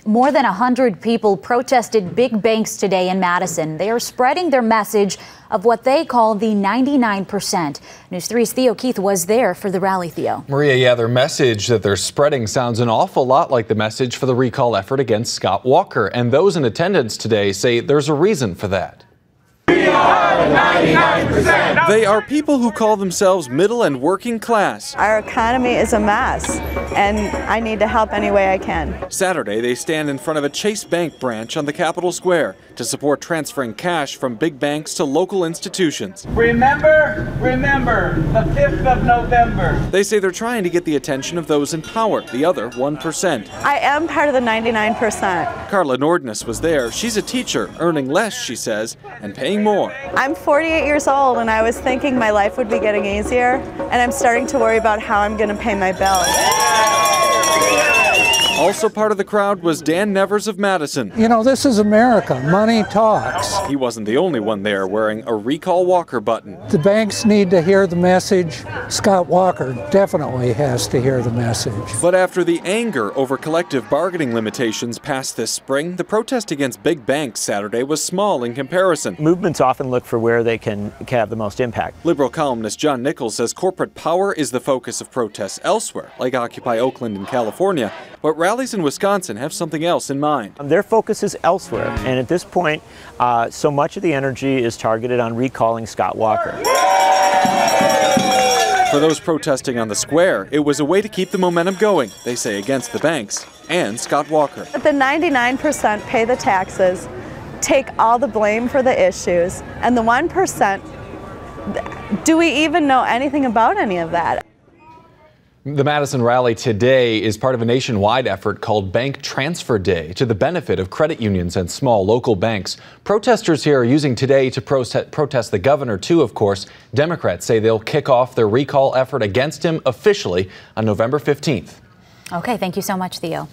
More than 100 people protested big banks today in Madison. They are spreading their message of what they call the 99%. News 3's Theo Keith was there for the rally, Theo. Maria, their message that they're spreading sounds an awful lot like the message for the recall effort against Scott Walker. And those in attendance today say there's a reason for that. We are 99%. They are people who call themselves middle and working class. Our economy is a mess, and I need to help any way I can. Saturday, they stand in front of a Chase Bank branch on the Capitol Square to support transferring cash from big banks to local institutions. Remember the 5th of November. They say they're trying to get the attention of those in power, the other 1%. I am part of the 99%. Carla Nordness was there. She's a teacher, earning less, she says, and paying more. I'm 48 years old, and I was thinking my life would be getting easier, and I'm starting to worry about how I'm going to pay my bills. Also part of the crowd was Dan Nevers of Madison. You know, this is America. Money talks. He wasn't the only one there wearing a Recall Walker button. The banks need to hear the message. Scott Walker definitely has to hear the message. But after the anger over collective bargaining limitations passed this spring, the protest against big banks Saturday was small in comparison. Movements often look for where they can have the most impact. Liberal columnist John Nichols says corporate power is the focus of protests elsewhere, like Occupy Oakland in California. But rallies in Wisconsin have something else in mind. Their focus is elsewhere, and at this point, so much of the energy is targeted on recalling Scott Walker. For those protesting on the square, it was a way to keep the momentum going, they say, against the banks and Scott Walker. The 99% pay the taxes, take all the blame for the issues, and the 1%, do we even know anything about any of that? The Madison rally today is part of a nationwide effort called Bank Transfer Day to the benefit of credit unions and small local banks. Protesters here are using today to protest the governor, too, of course. Democrats say they'll kick off their recall effort against him officially on November 15th. Okay, thank you so much, Theo.